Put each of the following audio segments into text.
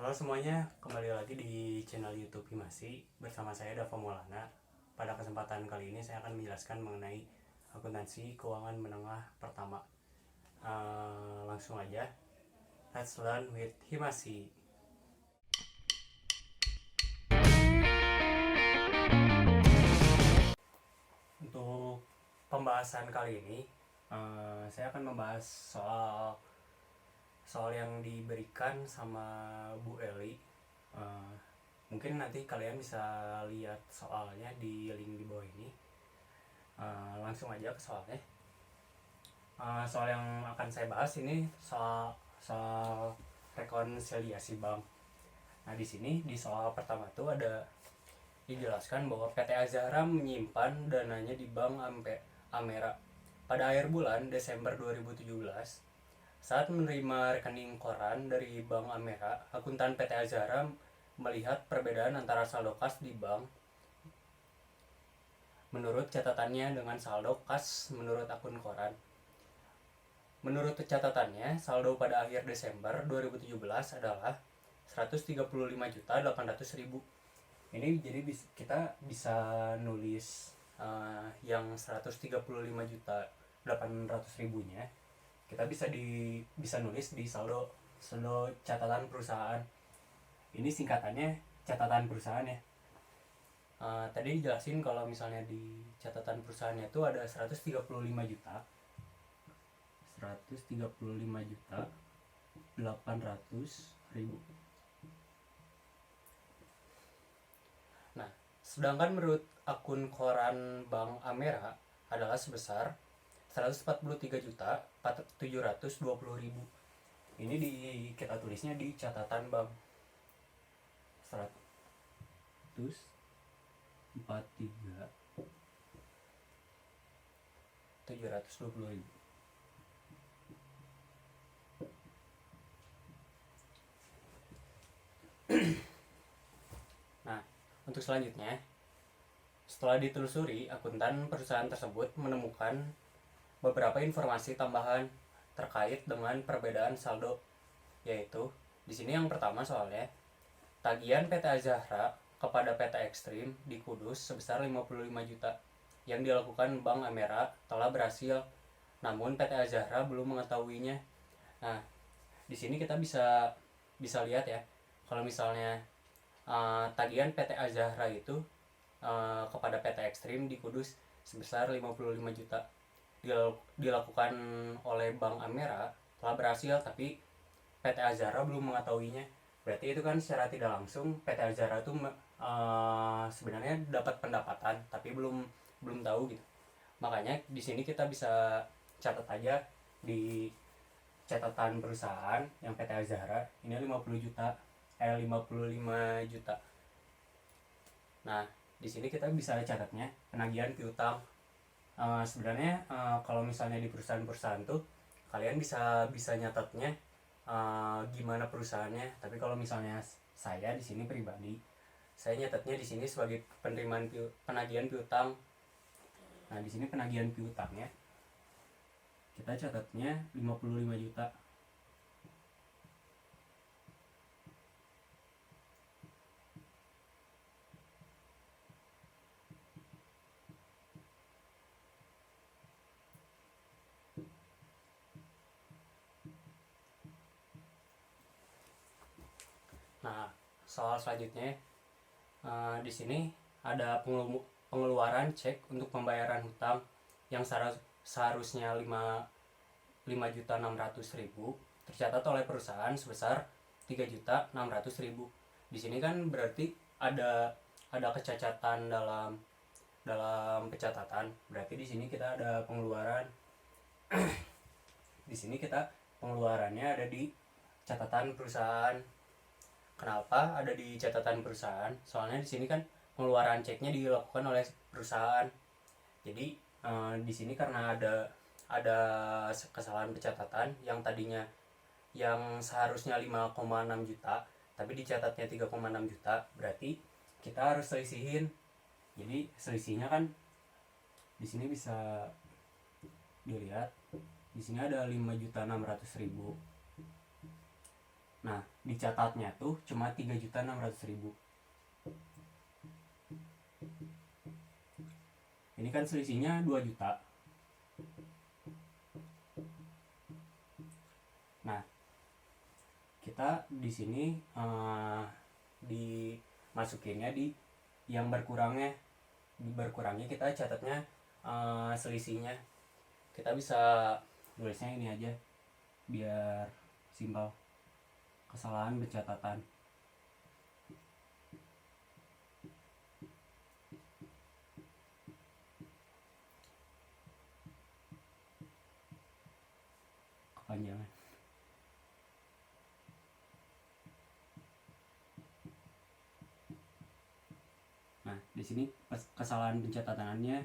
Halo semuanya, kembali lagi di channel YouTube Himasi bersama saya Dava Maulana. Pada kesempatan kali ini saya akan menjelaskan mengenai akuntansi keuangan menengah pertama. Langsung aja, let's learn with Himasi. Untuk pembahasan kali ini, saya akan membahas soal yang diberikan sama Bu Eli. Mungkin nanti kalian bisa lihat soalnya di link di bawah ini. Langsung aja ke soalnya. Soal yang akan saya bahas ini soal rekonsiliasi bank. Nah, di sini di soal pertama tuh ada dijelaskan bahwa PT Azahra menyimpan dananya di Bank Amera pada akhir bulan Desember 2017. Saat menerima rekening koran dari Bank Amera, akuntan PT Azahra melihat perbedaan antara saldo kas di bank menurut catatannya dengan saldo kas menurut akun koran. Menurut catatannya, saldo pada akhir Desember 2017 adalah 135.800.000. Ini jadi kita bisa nulis yang 135.800.000-nya kita bisa nulis di saldo catatan perusahaan. Ini singkatannya catatan perusahaan ya. Tadi dijelasin kalau misalnya di catatan perusahaannya itu ada 135 juta 800.000. Nah, sedangkan menurut akun koran Bank Amera adalah sebesar 143.720.000. Ini kita tulisnya di catatan bank 143.720.000. Nah, untuk selanjutnya, setelah ditelusuri, akuntan perusahaan tersebut menemukan beberapa informasi tambahan terkait dengan perbedaan saldo, yaitu di sini yang pertama soalnya tagihan PT Azahra kepada PT Ekstrim di Kudus sebesar 55 juta yang dilakukan Bank Amera telah berhasil, namun PT Azahra belum mengetahuinya. Nah, di sini kita bisa lihat ya, kalau misalnya tagihan PT Azahra itu kepada PT Ekstrim di Kudus sebesar 55 juta dilakukan oleh Bank Amera telah berhasil, tapi PT Azahra belum mengetahuinya. Berarti itu kan secara tidak langsung PT Azahra itu sebenarnya dapat pendapatan tapi belum tahu gitu. Makanya di sini kita bisa catat aja di catatan perusahaan yang PT Azahra ini 55 juta. Nah, di sini kita bisa catatnya penagihan piutang. Sebenarnya kalau misalnya di perusahaan-perusahaan tuh kalian bisa nyatatnya gimana perusahaannya, tapi kalau misalnya saya di sini pribadi, saya nyatatnya di sini sebagai penagihan piutang. Nah, di sini penagihan piutangnya kita catatnya 55 juta. Nah, soal selanjutnya di sini ada pengeluaran cek untuk pembayaran hutang yang seharusnya 5.600.000 tercatat oleh perusahaan sebesar 3.600.000. Di sini kan berarti ada kecacatan dalam pencatatan. Berarti di sini kita ada pengeluaran. Di sini kita pengeluarannya ada di catatan perusahaan. Kenapa ada di catatan perusahaan? Soalnya di sini kan pengeluaran ceknya dilakukan oleh perusahaan. Jadi di sini karena ada kesalahan pencatatan yang tadinya yang seharusnya 5,6 juta tapi dicatatnya 3,6 juta, berarti kita harus selisihin. Jadi selisihnya kan di sini bisa dilihat, di sini ada 5.600.000. Nah, dicatatnya tuh cuma 3.600.000. Ini kan selisihnya 2 juta. Nah, kita di sini dimasukinnya di yang berkurangnya kita catatnya selisihnya. Kita bisa nulisnya ini aja biar simpel. Kesalahan pencatatan. Kepanjangan. Nah, di sini kesalahan pencatatannya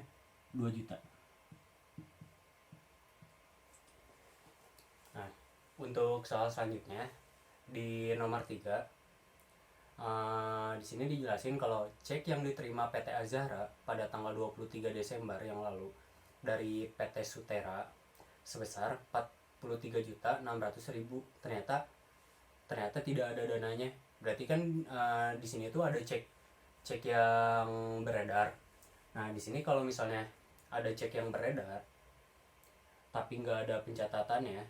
2 juta. Nah, untuk soal selanjutnya di nomor 3, di sini dijelasin kalau cek yang diterima PT Azahra pada tanggal 23 Desember yang lalu dari PT Sutera sebesar 43.600.000 ternyata tidak ada dananya. Berarti kan di sini tuh ada cek yang beredar. Nah, di sini kalau misalnya ada cek yang beredar tapi nggak ada pencatatannya,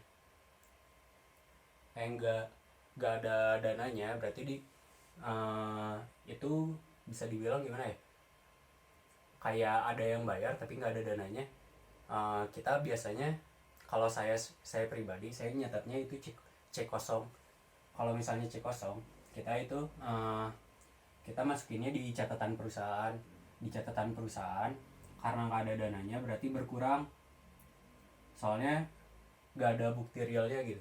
nggak ada dananya, berarti itu bisa dibilang gimana ya, kayak ada yang bayar tapi nggak ada dananya. Kita biasanya, kalau saya pribadi, saya nyatatnya itu cek kosong. Kalau misalnya cek kosong, kita itu kita masukinnya di catatan perusahaan. Karena nggak ada dananya berarti berkurang, soalnya nggak ada bukti realnya gitu.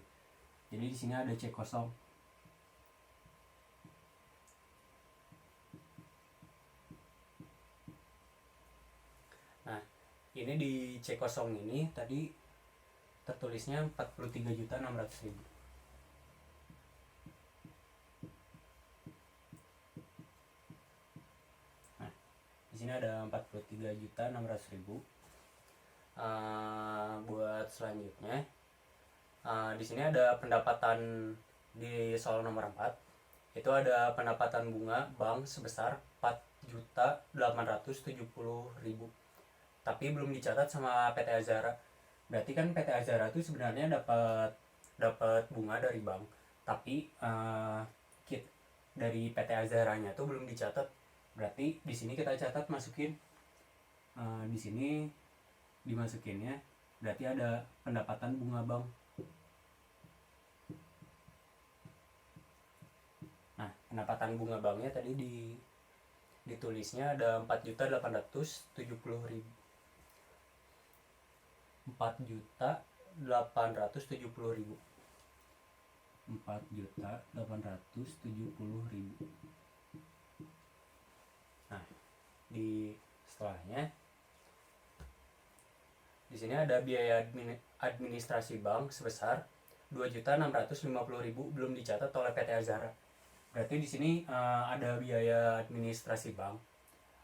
Jadi di sini ada cek kosong. Nah, ini di cek kosong ini tadi tertulisnya 43.600.000. Nah, di sini ada 43.600.000. Buat selanjutnya, di sini ada pendapatan di soal nomor 4. Itu ada pendapatan bunga bank sebesar 4.870.000. Tapi belum dicatat sama PT Azahra. Berarti kan PT Azahra itu sebenarnya dapat bunga dari bank, tapi dari PT Azahra-nya tuh belum dicatat. Berarti di sini kita catat, masukin di sini dimasukinnya, berarti ada pendapatan bunga bank. Nah, pendapatan bunga banknya tadi ditulisnya ada 4.870.000. 4.870.000. 4.870.000. Nah, di setelahnya di sini ada biaya administrasi bank sebesar 2.650.000 belum dicatat oleh PT Azahra. Berarti di sini ada biaya administrasi bank,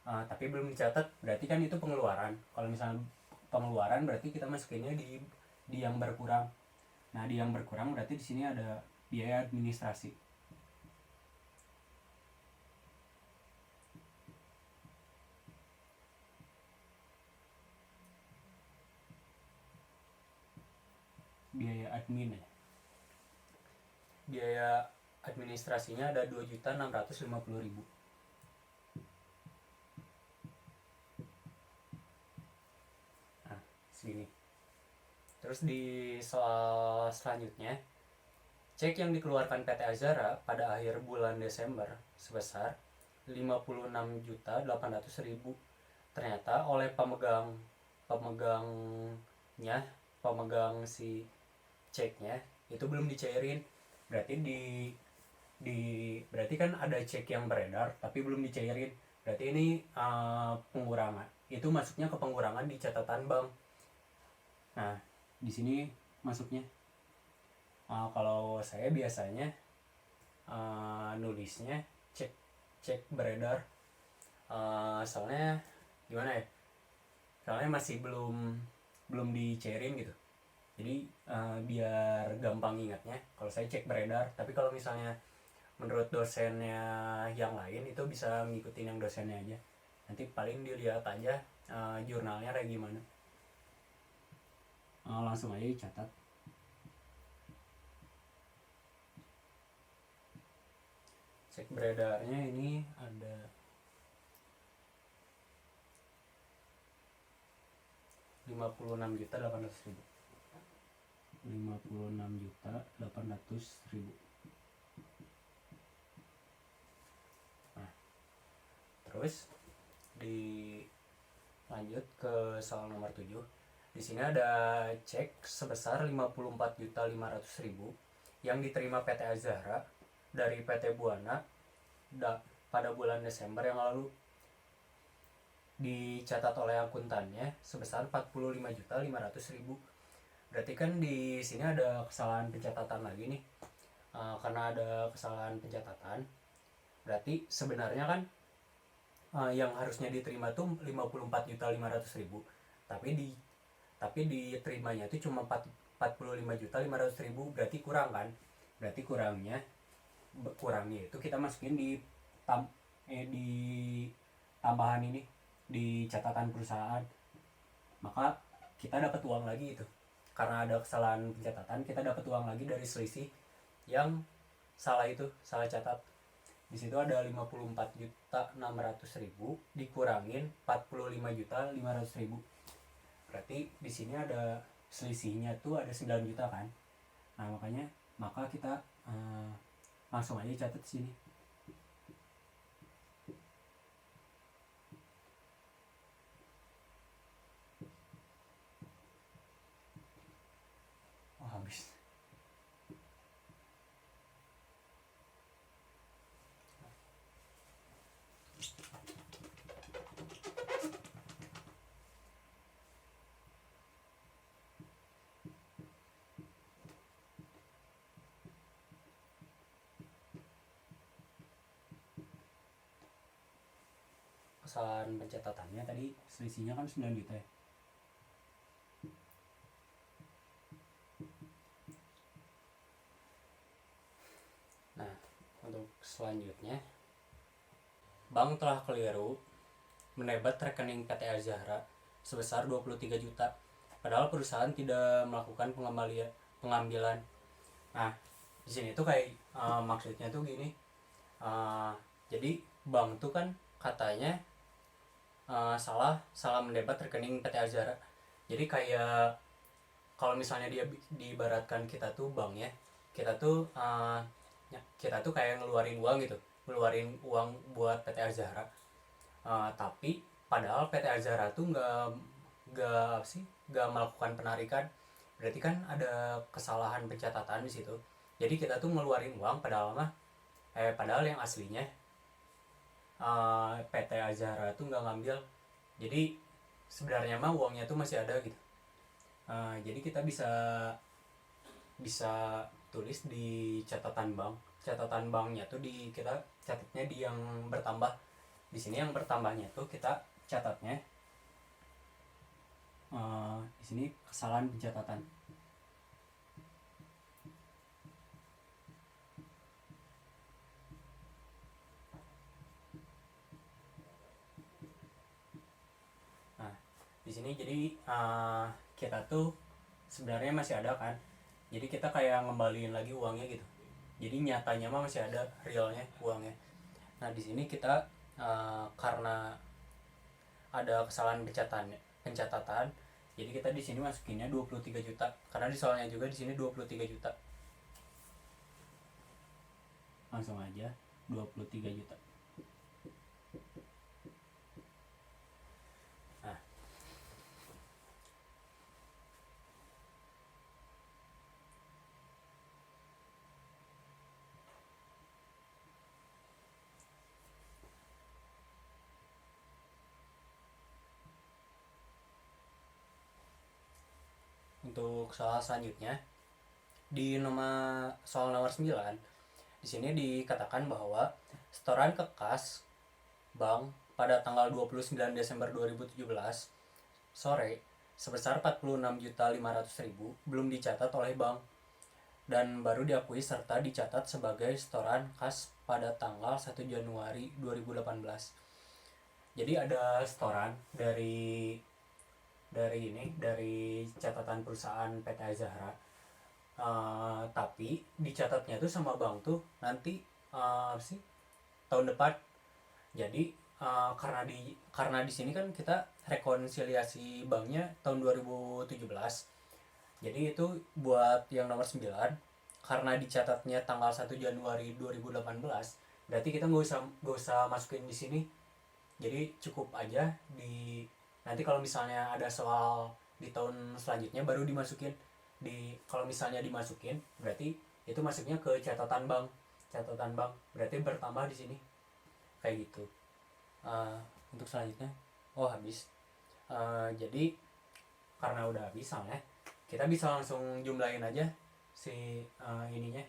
tapi belum dicatat. Berarti kan itu pengeluaran. Kalau misalnya pengeluaran berarti kita masukinnya di yang berkurang. Nah, di yang berkurang berarti di sini ada biaya administrasi. Biaya admin ya. Biaya administrasinya ada 2.650.000. Nah, segini. Terus di soal selanjutnya, cek yang dikeluarkan PT Azahra pada akhir bulan Desember sebesar 56.800.000 ternyata oleh pemegang si ceknya itu belum dicairin. Berarti berarti kan ada cek yang beredar tapi belum dicairin. Berarti ini pengurangan. Itu masuknya ke pengurangan di catatan bank. Nah, di sini masuknya. Kalau saya biasanya nulisnya cek beredar. Soalnya gimana ya? Soalnya masih belum dicairin gitu. Jadi biar gampang ingatnya, kalau saya cek beredar. Tapi kalau misalnya menurut dosennya yang lain itu bisa ngikutin yang dosennya aja. Nanti paling dilihat aja jurnalnya kayak gimana. Langsung aja dicatat. Cek beredarnya ini ada 56.800.000. 56.800.000. Nah, terus lanjut ke soal nomor 7. Di sini ada cek sebesar 54.500.000 yang diterima PT Azahra dari PT Buana pada bulan Desember yang lalu. Dicatat oleh akuntannya sebesar 45.500.000. Berarti kan di sini ada kesalahan pencatatan lagi nih. Karena ada kesalahan pencatatan, berarti sebenarnya kan yang harusnya diterima tuh 54.500.000, tapi diterimanya itu cuma 45.500.000. Berarti kurang kan? Berarti kurangnya itu kita masukin di tambahan ini di catatan perusahaan, maka kita dapat uang lagi itu. Karena ada kesalahan pencatatan, kita dapat uang lagi dari selisih yang salah catat. Di situ ada 54.600.000 dikurangin 45.500.000. Berarti di sini ada selisihnya tuh ada 9 juta kan. Nah, maka kita langsung aja catat di sini. Habis. Kesalahan pencatatannya tadi selisihnya kan 9 juta ya. Nah, untuk selanjutnya, bank telah keliru menebat rekening PT Azahra sebesar 23 juta padahal perusahaan tidak melakukan pengambilan. Nah, di sini tuh kayak maksudnya tuh gini. Jadi bank tuh kan katanya salah mendebat rekening PT Azahra. Jadi kayak kalau misalnya dia diibaratkan kita tuh bank ya, kita tuh kayak ngeluarin uang buat PT Azahra. Tapi padahal PT Azahra tuh nggak melakukan penarikan. Berarti kan ada kesalahan pencatatan di situ. Jadi kita tuh ngeluarin uang padahal yang aslinya PT Azahra tuh nggak ngambil. Jadi sebenarnya mah uangnya tuh masih ada gitu. Jadi kita bisa tulis di catatan bank. Catatan banknya tuh kita catatnya di yang bertambah. Di sini yang bertambahnya tuh kita catatnya di sini kesalahan pencatatan. Nah, di sini jadi kita tuh sebenarnya masih ada kan. Jadi kita kayak ngembaliin lagi uangnya gitu. Jadi nyatanya mah masih ada realnya uangnya. Nah, di sini kita karena ada kesalahan pencatatan, jadi kita di sini masukinnya 23 juta karena di soalnya juga di sini 23 juta. Langsung aja 23 juta. Nah, untuk soal selanjutnya di soal nomor 9, di sini dikatakan bahwa setoran ke kas bank pada tanggal 29 Desember 2017 sore sebesar 46.500.000 belum dicatat oleh bank dan baru diakui serta dicatat sebagai setoran kas pada tanggal 1 Januari 2018. Jadi ada setoran dari catatan perusahaan PT Azahra. Tapi dicatatnya tuh sama bank tuh nanti tahun depan. Jadi karena di sini kan kita rekonsiliasi banknya tahun 2017. Jadi itu buat yang nomor 9, karena dicatatnya tanggal 1 Januari 2018, berarti kita nggak usah masukin di sini. Jadi cukup aja nanti kalau misalnya ada soal di tahun selanjutnya baru dimasukin. Kalau misalnya dimasukin berarti itu masuknya ke catatan bank. Berarti bertambah di sini kayak gitu. Untuk selanjutnya habis. Jadi karena udah habis soalnya, kita bisa langsung jumlahin aja si ininya,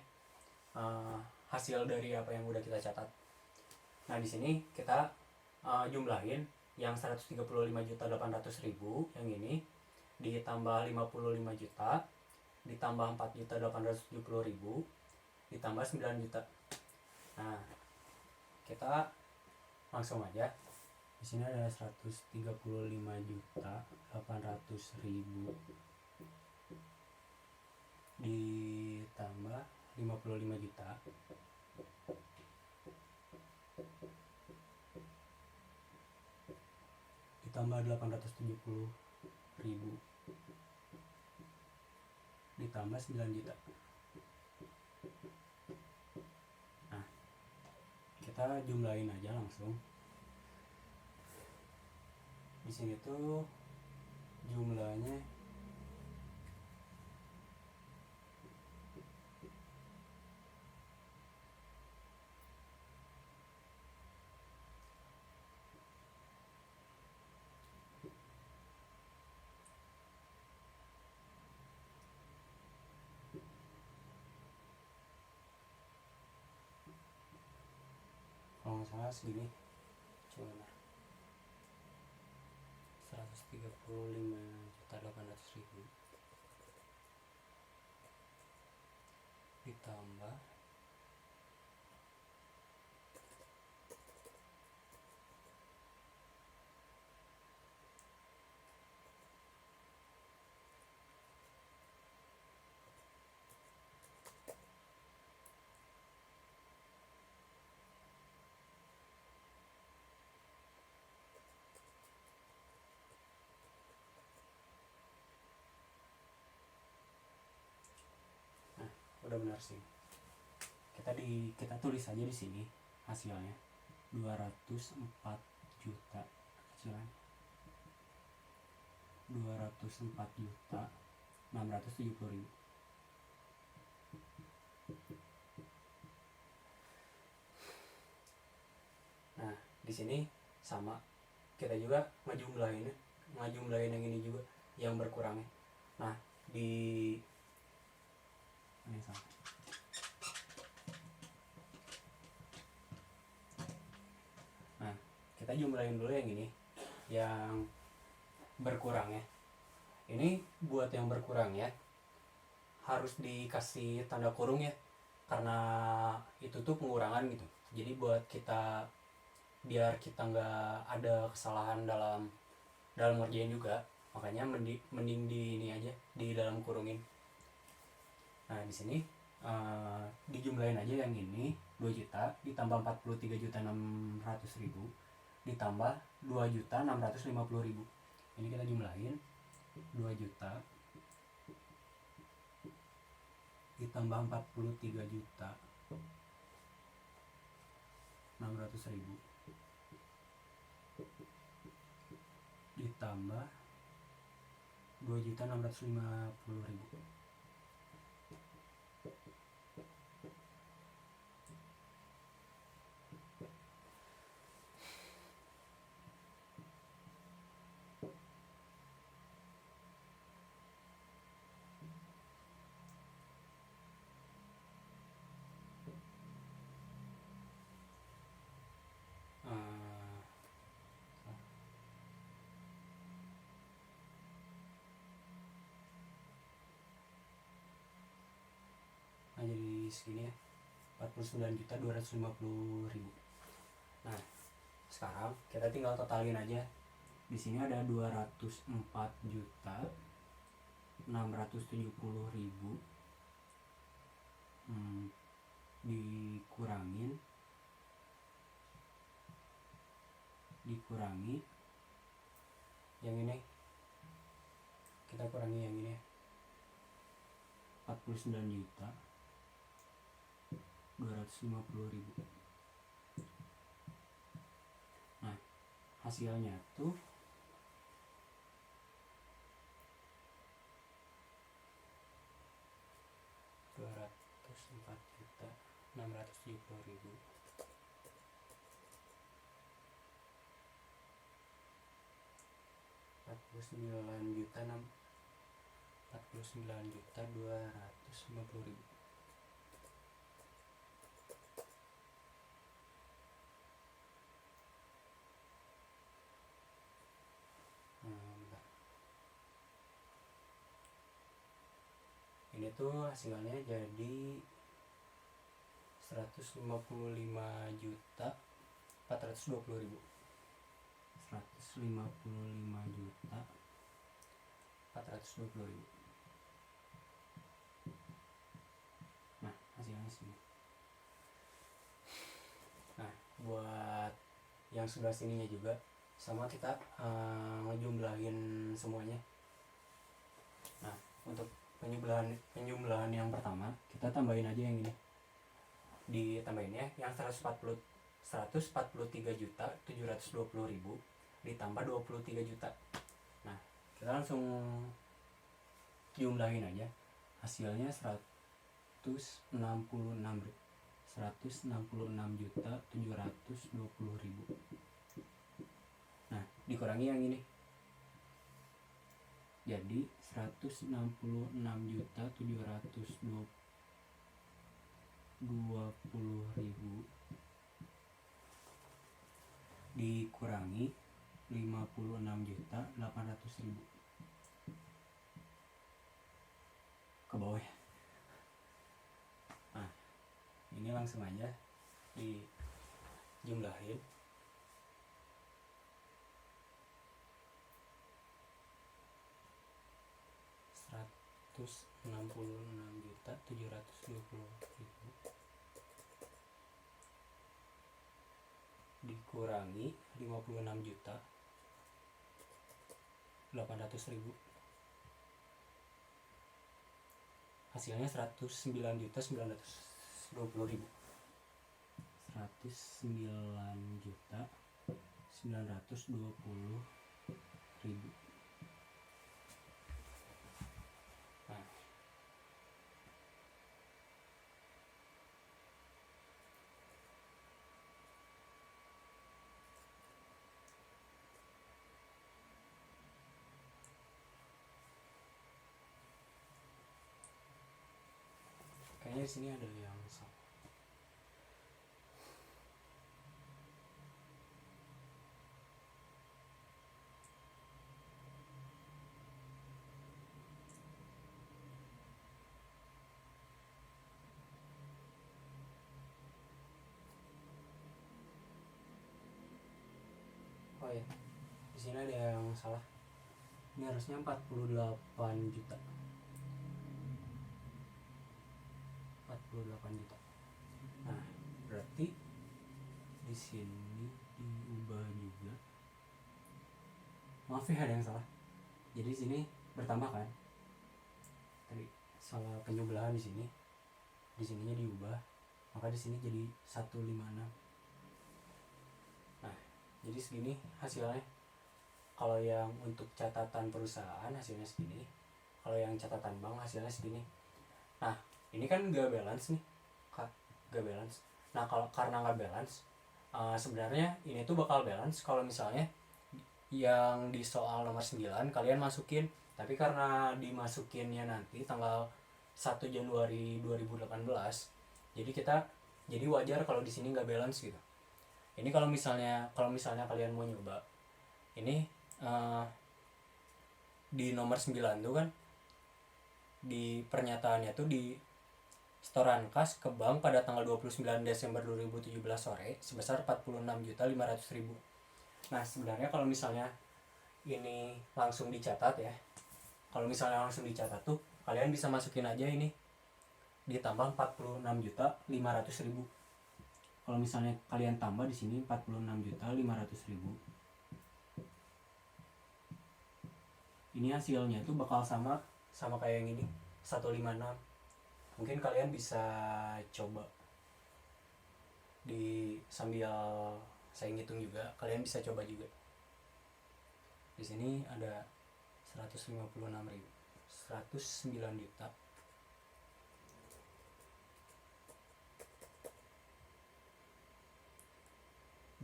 hasil dari apa yang udah kita catat. Nah di sini kita jumlahin yang 135.800.000 yang ini ditambah 55 juta ditambah 4.870.000 ditambah 9 juta. Nah kita langsung aja. Di sini ada 135.800.000 ditambah 55 juta ditambah 870.000 ditambah 9 juta. Nah kita jumlahin aja langsung. Di sini tuh jumlahnya kalau nggak salah segini, coba 135.800.000 ditambah udah benar sih. Kita tulis aja di sini hasilnya 204 juta kecilan 204.670.000. Nah di sini sama, kita juga ngejumlahin yang ini juga yang berkurangnya. Nah ini sama. Nah kita jumlahin dulu yang ini yang berkurang ya. Ini buat yang berkurang ya harus dikasih tanda kurung ya, karena itu tuh pengurangan gitu. Jadi buat kita biar kita nggak ada kesalahan dalam ngerjain juga, makanya mending di ini aja di dalam kurungin. Nah di sini dijumlahin aja yang ini 2 juta ditambah 43.600.000 ditambah 2.650.000. Ini kita jumlahin 2 juta ditambah 43.600.000 ditambah 2.650.000. segini ya, 49.250.000. Nah sekarang kita tinggal totalin aja. Di sini ada 204.670.000, dikurangi yang ini, kita kurangi yang ini ya, 49.250.000. Nah hasilnya tuh Rp204.670.000 49.250.000. Ini tuh hasilnya jadi 155.420.000. 155.420.000. Nah hasilnya sini. Nah buat yang sebelah sininya juga sama, kita ngejumlahin semuanya. Nah untuk penjumlahan yang pertama kita tambahin aja yang ini, ditambahin ya, yang 143.720.000 ditambah 23 juta. Nah kita langsung jumlahin aja, hasilnya 166.720.000. Nah dikurangi yang ini jadi 166.720.000 dikurangi 56.800.000 ke bawah ya. Nah ini langsung aja dijumlahin. Rp166.720.000 dikurangi 56.800.000, hasilnya 109.920.000. 109.920.000. Nah kayaknya di sini ada yang salah. Oh ya, di sini ada yang salah. Ini harusnya 48 juta. 48 juta. Nah, berarti di sini diubah juga. Maaf ya ada yang salah. Jadi di sini bertambah kan? Tadi salah penjumlahan di sini. Di sininya diubah. Maka di sini jadi 156. Nah, jadi segini hasilnya. Kalau yang untuk catatan perusahaan hasilnya segini, kalau yang catatan bank hasilnya segini. Nah ini kan gak balance nih, gak balance. Nah kalau karena gak balance, sebenarnya ini tuh bakal balance kalau misalnya yang di soal nomor 9 kalian masukin, tapi karena dimasukinnya nanti tanggal 1 Januari 2018, jadi wajar kalau di sini nggak balance gitu. Ini kalau misalnya kalian mau nyoba ini di nomor 9 tuh kan di pernyataannya tuh Setoran kas ke bank pada tanggal 29 Desember 2017 sore sebesar 46.500.000. Nah, sebenarnya kalau misalnya ini langsung dicatat ya. Kalau misalnya langsung dicatat tuh kalian bisa masukin aja ini ditambah 46.500.000. Kalau misalnya kalian tambah di sini 46.500.000, ini hasilnya tuh bakal sama kayak yang ini 156. Mungkin kalian bisa coba di sambil saya ngitung juga, kalian bisa coba juga. Di sini ada 156.000, 109 juta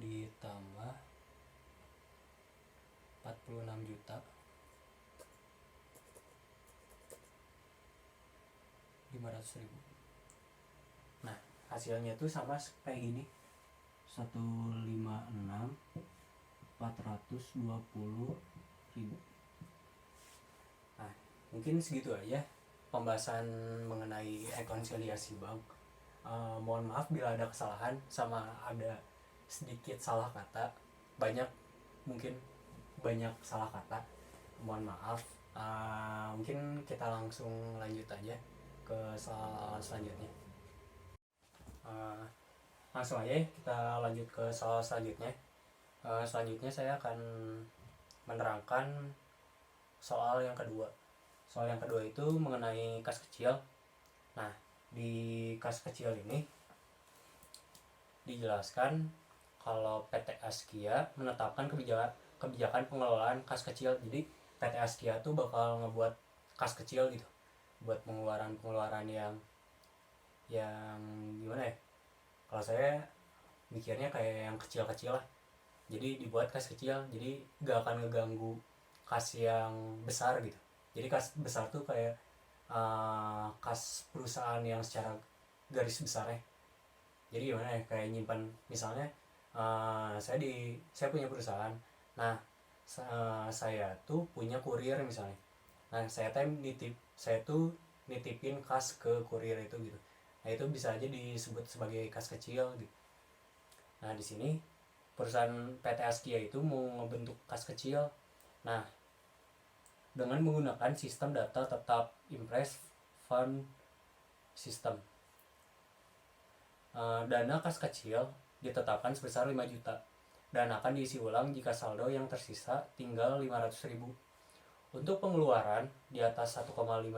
ditambah 46 juta 500.000. Nah, hasilnya tuh sama kayak gini, 156.420.000. Nah, mungkin segitu aja pembahasan mengenai rekonsiliasi bank. Mohon maaf bila ada kesalahan sama ada sedikit salah kata, mungkin banyak salah kata, mohon maaf. Mungkin kita langsung lanjut aja ke soal selanjutnya. Langsung aja kita lanjut ke soal selanjutnya. Selanjutnya saya akan menerangkan soal yang kedua. Soal yang kedua itu mengenai kas kecil. Nah, di kas kecil ini dijelaskan kalau PT Askia menetapkan kebijakan pengelolaan kas kecil. Jadi PT Askia tuh bakal ngebuat kas kecil gitu, buat pengeluaran yang gimana ya, kalau saya mikirnya kayak yang kecil-kecil lah. Jadi dibuat kas kecil, jadi gak akan ngeganggu kas yang besar gitu. Jadi kas besar tuh kayak kas perusahaan yang secara garis besarnya. Jadi gimana ya, kayak nyimpan misalnya saya punya perusahaan. Nah, saya tuh punya kurir misalnya. Nah, saya tuh nitipin kas ke kurir itu gitu. Nah, itu bisa aja disebut sebagai kas kecil gitu. Nah, di sini perusahaan PT Askia itu mau ngebentuk kas kecil. Nah, dengan menggunakan sistem data tetap impress fund system. Dana kas kecil ditetapkan sebesar 5 juta dan akan diisi ulang jika saldo yang tersisa tinggal 500.000. Untuk pengeluaran di atas 1,5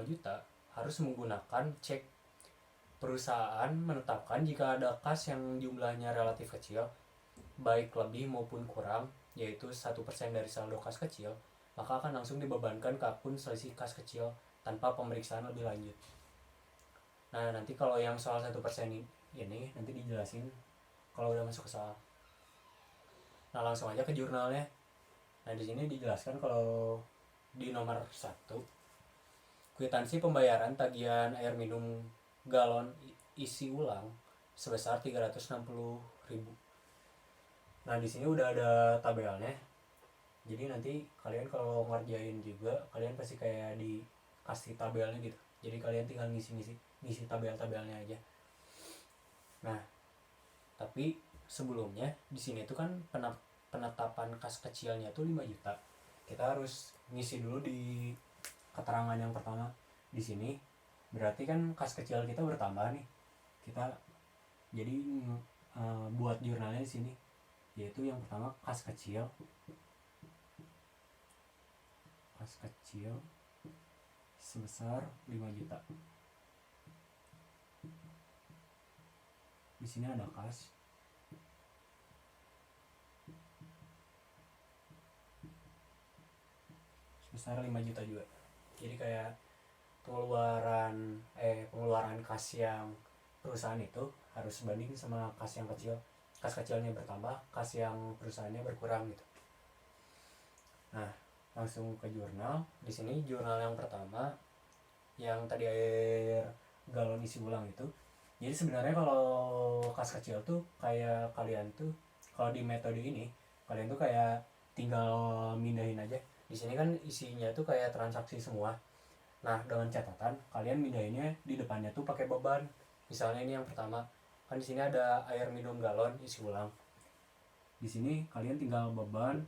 juta harus menggunakan cek. Perusahaan menetapkan jika ada kas yang jumlahnya relatif kecil, baik lebih maupun kurang, yaitu 1% dari saldo kas kecil, maka akan langsung dibebankan ke akun selisih kas kecil tanpa pemeriksaan lebih lanjut. Nah, nanti kalau yang soal 1% ini nanti dijelasin kalau udah masuk ke soal. Nah, langsung aja ke jurnalnya. Nah, di sini dijelaskan kalau di nomor 1, kwitansi pembayaran tagihan air minum galon isi ulang sebesar 360.000. Nah, di sini udah ada tabelnya. Jadi nanti kalian kalau ngerjain juga, kalian pasti kayak dikasih tabelnya gitu. Jadi kalian tinggal ngisi tabel-tabelnya aja. Nah, tapi sebelumnya di sini tuh kan penetapan kas kecilnya tuh 5 juta. Kita harus ngisi dulu di keterangan yang pertama. Di sini berarti kan kas kecil kita bertambah nih. Kita jadi buat jurnalnya di sini, yaitu yang pertama kas kecil sebesar 5 juta. Di sini ada kas sebesar 5 juta juga. Jadi kayak pengeluaran kas yang perusahaan itu harus sebanding sama kas yang kecil. Kas kecilnya bertambah, kas yang perusahaannya berkurang gitu. Nah, langsung ke jurnal. Di sini jurnal yang pertama yang tadi air galon isi ulang itu. Jadi sebenarnya kalau kas kecil tuh kayak kalian tuh kalau di metode ini kalian tuh kayak tinggal mindahin aja. Di sini kan isinya tuh kayak transaksi semua. Nah, dengan catatan kalian mindahinnya di depannya tuh pakai beban. Misalnya ini yang pertama, kan di sini ada air minum galon isi ulang. Di sini kalian tinggal beban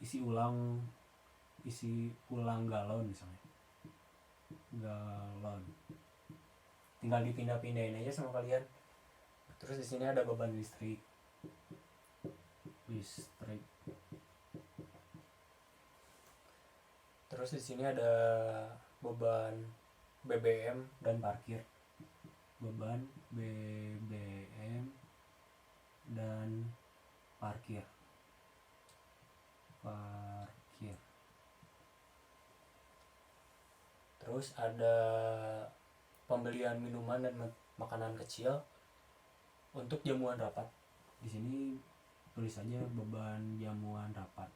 isi ulang galon misalnya. Galon. Tinggal dipindah-pindahin aja sama kalian. Terus di sini ada beban listrik. Terus di sini ada beban BBM dan parkir. Beban BBM dan parkir. Terus ada pembelian minuman dan makanan kecil untuk jamuan rapat. Di sini tulis aja beban jamuan rapat.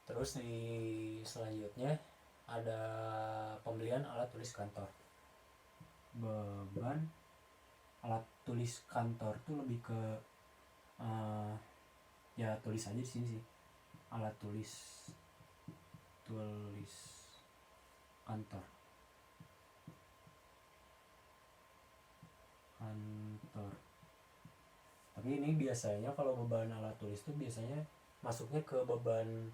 Terus di selanjutnya ada pembelian alat tulis kantor. Beban alat tulis kantor tuh lebih ke ya tulis aja di sini sih. Alat tulis kantor. Tapi ini biasanya kalau beban alat tulis tuh biasanya masuknya ke beban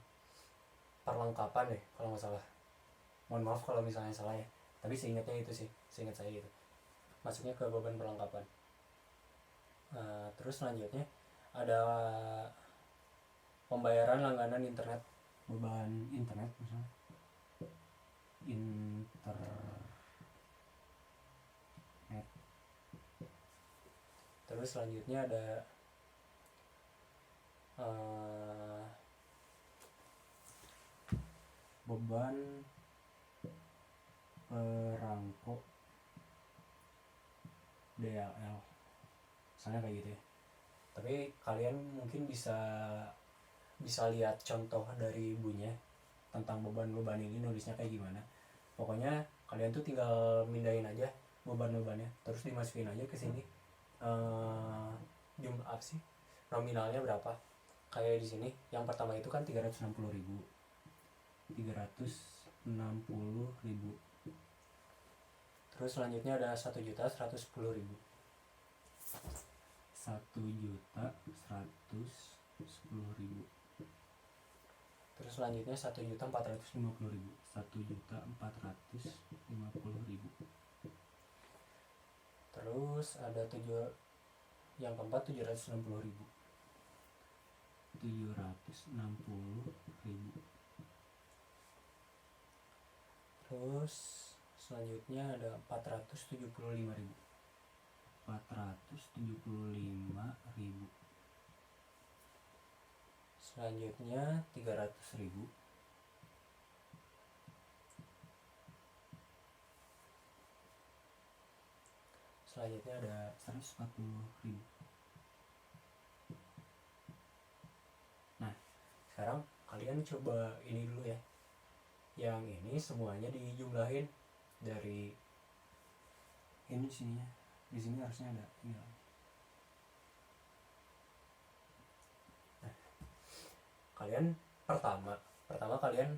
perlengkapan deh kalau nggak salah. Mohon maaf kalau misalnya salah ya. Tapi seingat saya gitu. Masuknya ke beban perlengkapan. Terus selanjutnya ada pembayaran langganan internet. Beban internet misalnya. Terus selanjutnya ada beban perangko DLL misalnya kayak gitu ya. Tapi kalian mungkin bisa lihat contoh dari ibunya tentang beban-beban ini nulisnya kayak gimana. Pokoknya kalian tuh tinggal mindahin aja beban-bebannya, terus dimasukin aja ke sini. Jumlah apa sih, nominalnya berapa. Kayak di sini yang pertama itu kan 360.000. Terus selanjutnya ada 1.110.000. 1.110.000. Terus selanjutnya 1.450.000. 1.450.000. Terus ada yang keempat 760.000. Terus selanjutnya ada 475.000. Selanjutnya 300.000. Selanjutnya ada 140.000. Nah, sekarang kalian coba ini dulu ya. Yang ini semuanya dijumlahin dari ini sininya. Di sini harusnya ada ini. Nah, kalian pertama kalian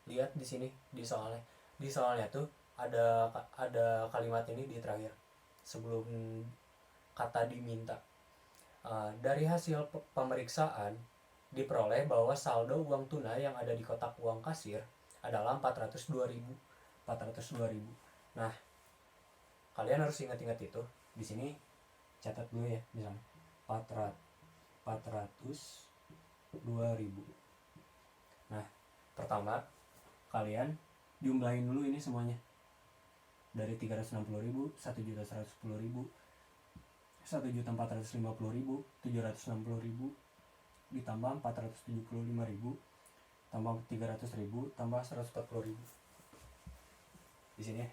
lihat di sini di soalnya. Di soalnya tuh ada kalimat ini di terakhir sebelum kata diminta. Dari hasil pemeriksaan diperoleh bahwa saldo uang tunai yang ada di kotak uang kasir adalah 402.000. Nah, kalian harus ingat-ingat itu. Di sini catat dulu ya, misalnya 402.000. Nah, pertama kalian jumlahin dulu ini semuanya. Dari 360.000, 1.110.000, 1.450.000, 760.000 ditambah 475.000 tambah 300.000 tambah 140.000. Di sini ya.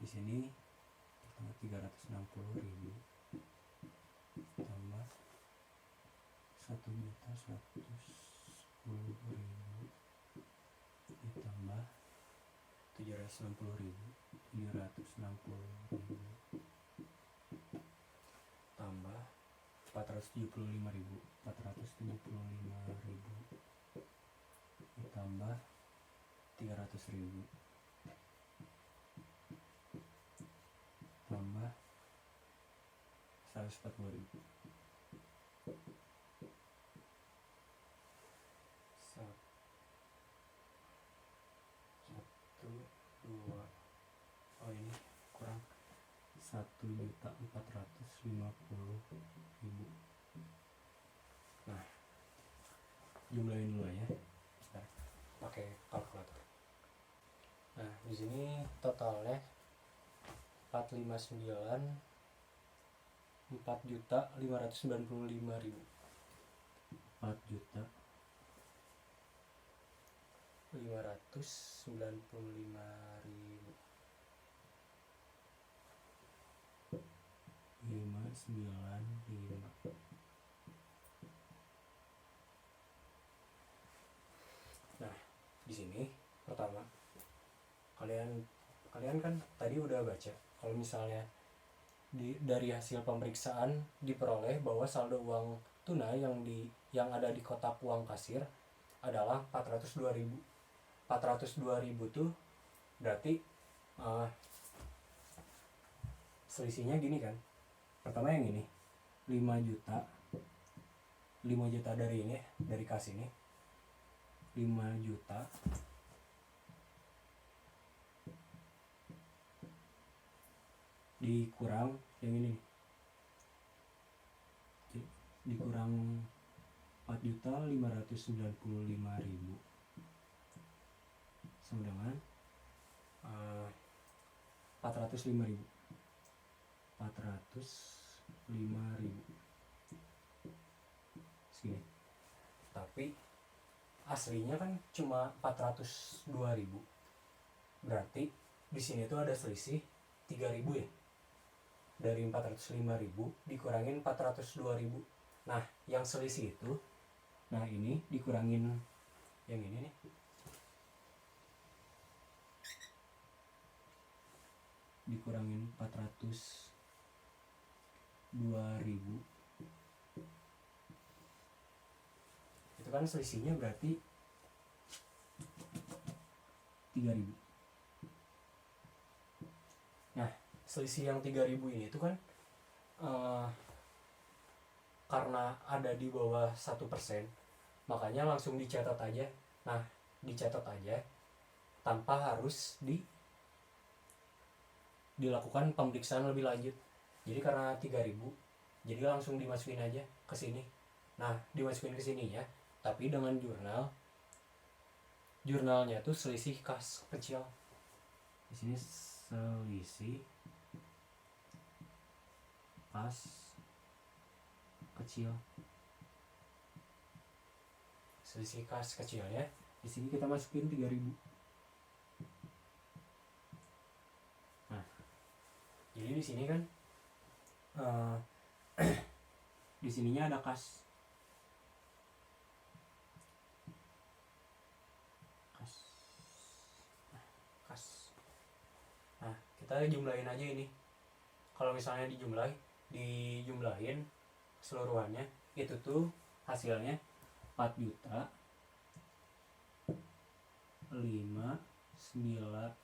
Di sini tambah 360.000 tambah 1.110.000 ditambah 760.000 tambah 475.000 475.000 tambah 300.000 tambah 142.000. 1, 2, oh ini kurang 1.450.000. Nah, jumlahin dulu ya. Bentar, pakai kalkulator. Nah, di sini totalnya 459 4.595.000. 4.595.000. 595. Nah, di sini pertama kalian kan tadi udah baca kalau misalnya dari hasil pemeriksaan diperoleh bahwa saldo uang tunai yang ada di kotak uang kasir adalah 402.000. 402.000 tuh berarti selisihnya gini kan. Pertama yang ini 5 juta dari ini, dari kas ini 5 juta dikurang yang ini dikurang 4.595.000 sama dengan 405.000 segini. Tapi aslinya kan cuma 402.000. Berarti di sini tuh ada selisih 3.000 ya. Dari 405.000 dikurangin 402.000. Nah, yang selisih itu, nah ini dikurangin yang ini nih. Dikurangin 402.000. Itu kan selisihnya berarti 3.000. Nah, selisih yang 3.000 ini itu kan karena ada di bawah 1%, makanya langsung dicatat aja. Nah, dicatat aja tanpa harus dilakukan pemeriksaan lebih lanjut. Jadi karena 3.000, jadi langsung dimasukin aja ke sini. Nah, dimasukin ke sini ya, tapi dengan jurnalnya tuh selisih kas kecil. Di sini selisih kas kecil. Selisih kas kecil ya. Di sini kita masukin 3.000. Nah, jadi di sini kan di sininya ada kas. Nah, kita jumlahin aja ini. Kalau misalnya dijumlahin keseluruhannya, itu tuh hasilnya 4 juta 4.598.000.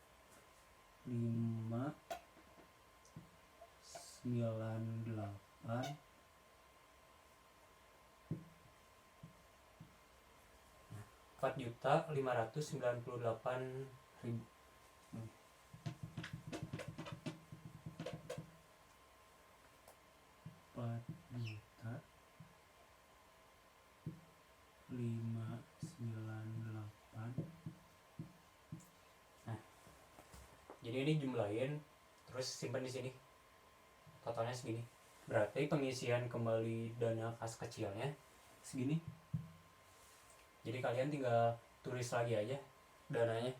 4.598. Nah, jadi ini jumlahin terus simpan di sini. Totalnya segini. Berarti pengisian kembali dana kas kecilnya segini. Jadi kalian tinggal tulis lagi aja dananya.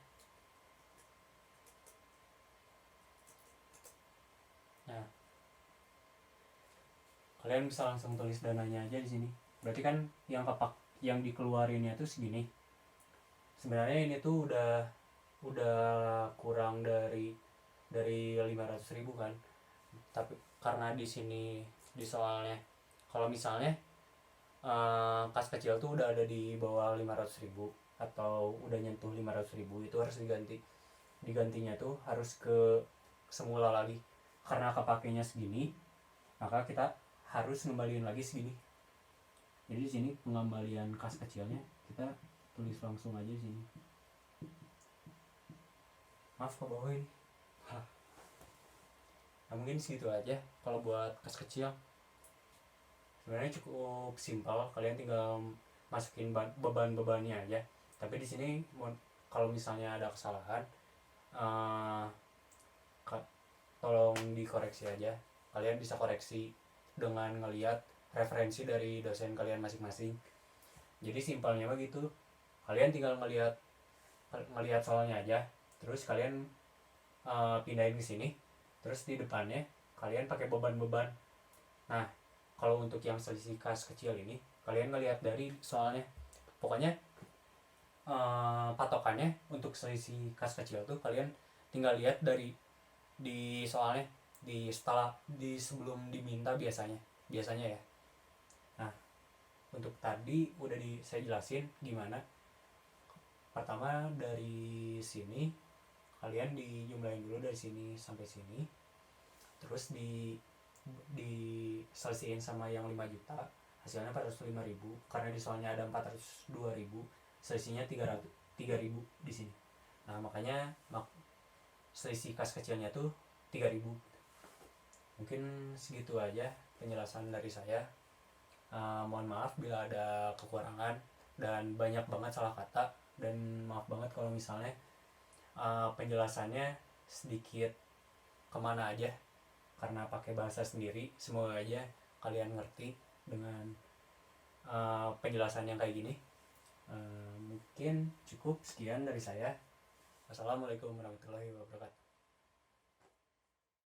Nah, kalian bisa langsung tulis dananya aja di sini. Berarti kan yang dikeluarinnya tuh segini. Sebenarnya ini tuh udah kurang dari 500.000 kan. Tapi karena di sini di soalnya kalau misalnya kas kecil tuh udah ada di bawah 500.000, atau udah nyentuh 500.000 itu harus digantinya tuh harus ke semula lagi, karena kepakainya segini maka kita harus ngembaliin lagi segini. Jadi di sini pengembalian kas kecilnya kita tulis langsung aja sini. Maaf ke bawah ini. Nah, mungkin segitu aja kalau buat kas kecil. Sebenarnya cukup simpel, kalian tinggal masukin beban-bebannya aja. Tapi di sini kalau misalnya ada kesalahan, tolong dikoreksi aja. Kalian bisa koreksi dengan ngelihat referensi dari dosen kalian masing-masing. Jadi simpelnya begitu, kalian tinggal ngelihat soalnya aja, terus kalian pindahin ke sini, terus di depannya kalian pakai beban-beban. Nah, kalau untuk yang selisih kas kecil ini, kalian ngelihat dari soalnya. Pokoknya patokannya untuk selisih kas kecil tuh kalian tinggal lihat dari di soalnya, di sebelum diminta biasanya ya. Nah, untuk tadi udah saya jelasin gimana. Pertama dari sini kalian dijumlahin dulu dari sini sampai sini, terus diselesaiin sama yang 5 juta, hasilnya 405.000. Karena di soalnya ada 402.000, selisihnya 3.000 di sini. Nah, makanya selisih kas kecilnya tuh 3.000. Mungkin segitu aja penjelasan dari saya. Mohon maaf bila ada kekurangan dan banyak banget salah kata, dan maaf banget kalau misalnya penjelasannya sedikit kemana aja karena pakai bahasa sendiri. Semoga aja kalian ngerti dengan penjelasan yang kayak gini. Mungkin cukup sekian dari saya. Wassalamualaikum warahmatullahi wabarakatuh.